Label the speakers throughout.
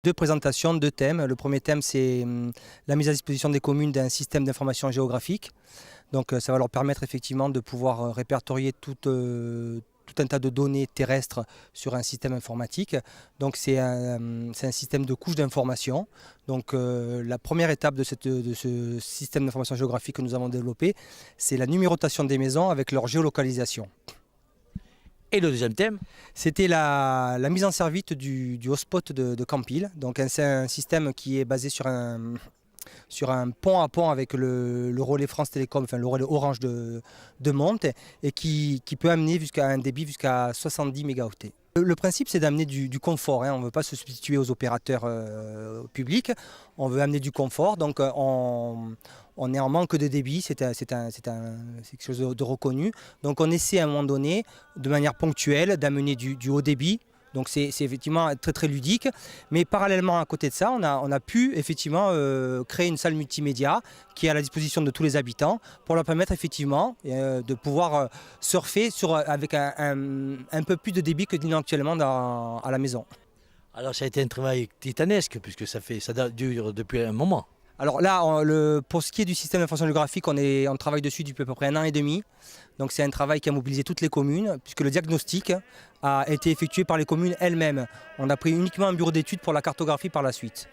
Speaker 1: Deux présentations, deux thèmes. Le premier thème, c'est la mise à disposition des communes d'un système d'information géographique. Donc ça va leur permettre effectivement de pouvoir répertorier tout un tas de données terrestres sur un système informatique. Donc c'est un système de couches d'information. Donc la première étape de ce système d'information géographique que nous avons développé, c'est la numérotation des maisons avec leur géolocalisation.
Speaker 2: Et le deuxième thème?
Speaker 1: C'était la mise en service du hotspot de Campil. Donc c'est un système qui est basé sur un pont à pont avec le relais France Télécom, enfin le relais Orange de Monte, et qui peut amener jusqu'à un débit jusqu'à 70 mégaoctets. Le principe, c'est d'amener du confort. On ne veut pas se substituer aux opérateurs publics, on veut amener du confort. Donc on est en manque de débit, c'est quelque chose de reconnu. Donc on essaie à un moment donné, de manière ponctuelle, d'amener du haut débit. Donc c'est effectivement très très ludique, mais parallèlement à côté de ça, on a pu effectivement créer une salle multimédia qui est à la disposition de tous les habitants pour leur permettre effectivement de pouvoir surfer avec un peu plus de débit que nous actuellement à la maison.
Speaker 2: Alors ça a été un travail titanesque puisque ça dure depuis un moment.
Speaker 1: Alors là, pour ce qui est du système d'information géographique, on travaille dessus depuis à peu près 1 an et demi. Donc c'est un travail qui a mobilisé toutes les communes, puisque le diagnostic a été effectué par les communes elles-mêmes. On a pris uniquement un bureau d'études pour la cartographie par la suite.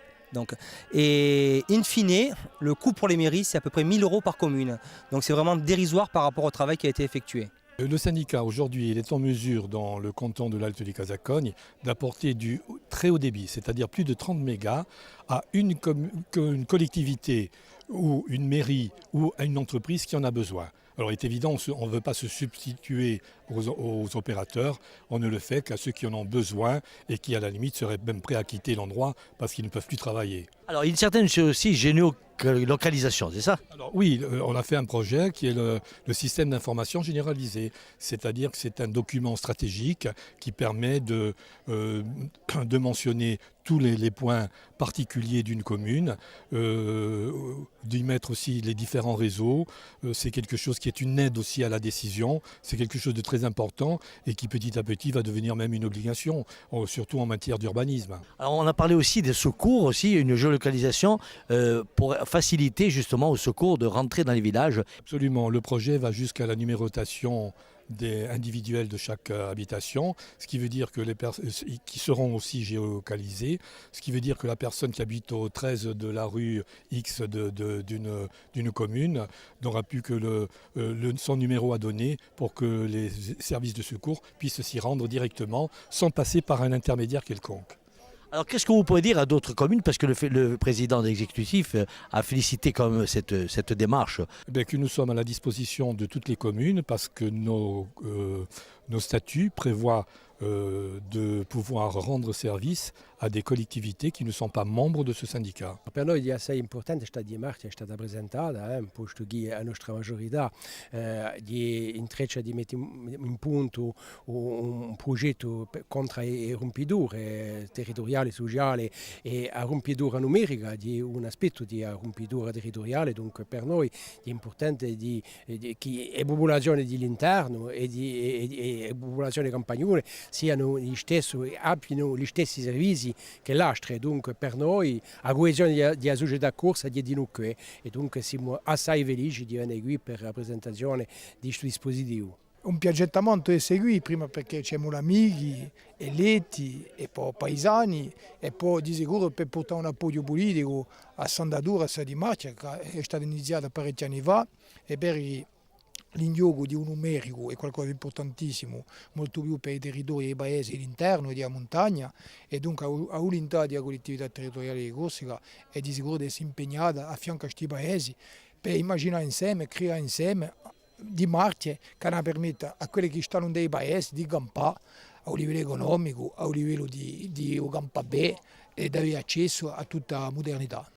Speaker 1: Et in fine, le coût pour les mairies, c'est à peu près 1 000 € par commune. Donc c'est vraiment dérisoire par rapport au travail qui a été effectué.
Speaker 3: Le syndicat aujourd'hui il est en mesure dans le canton de l'Alto Casacogne d'apporter du très haut débit, c'est-à-dire plus de 30 mégas à une collectivité ou une mairie ou à une entreprise qui en a besoin. Alors il est évident, on ne veut pas se substituer aux opérateurs, on ne le fait qu'à ceux qui en ont besoin et qui à la limite seraient même prêts à quitter l'endroit parce qu'ils ne peuvent plus travailler.
Speaker 2: Alors il y a une certaine chose aussi, géolocalisation, c'est ça?
Speaker 3: Alors, oui, on a fait un projet qui est le système d'information généralisé, c'est-à-dire que c'est un document stratégique qui permet de mentionner tous les points particuliers d'une commune, d'y mettre aussi les différents réseaux. C'est quelque chose qui est une aide aussi à la décision, c'est quelque chose de très important et qui petit à petit va devenir même une obligation, surtout en matière d'urbanisme.
Speaker 2: Alors on a parlé aussi des secours, aussi une géolocalisation pour faciliter justement aux secours de rentrer dans les villages.
Speaker 3: Absolument, le projet va jusqu'à la numérotation individuels de chaque habitation, ce qui veut dire que qui seront aussi géolocalisés, ce qui veut dire que la personne qui habite au 13 de la rue X d'une commune n'aura plus que son numéro à donner pour que les services de secours puissent s'y rendre directement sans passer par un intermédiaire quelconque.
Speaker 2: Alors qu'est-ce que vous pouvez dire à d'autres communes, parce que le président de l'exécutif a félicité quand même cette démarche?
Speaker 3: Que nous sommes à la disposition de toutes les communes parce que nos statuts prévoient de pouvoir rendre service a dei collettività che non sono pas membri di questo syndicat.
Speaker 4: Per noi è assai importante questa démarche è stata presentata, posto che la nostra maggiorità intreccia di mettere in punto un progetto contro le rompiture territoriali, sociali e la rompitura numerica, di un aspetto di rompitura territoriale, dunque per noi è importante che le popolazioni dell'interno e le popolazioni campagnole abbiano gli stessi servizi che l'altre, dunque per noi la coesione della società corsa è di noi e dunque siamo assai felici di venire qui per la presentazione di questo dispositivo.
Speaker 5: Un piaggettamento è seguito prima perché siamo amici, eletti e poi paesani e poi di sicuro per portare un appoggio politico a Sandatura di Marcia che è stata iniziata parecchi anni fa e per l'indiogo di un numerico è qualcosa di importantissimo, molto più per i territori dei paesi all'interno e della montagna e dunque a unità della collettività territoriale di Corsica è di sicuro di essere impegnata a fianco a questi paesi per immaginare insieme, creare insieme di marce che permetta a quelli che stanno nei paesi di campare a un livello economico, a un livello di campare bene e di avere accesso a tutta la modernità.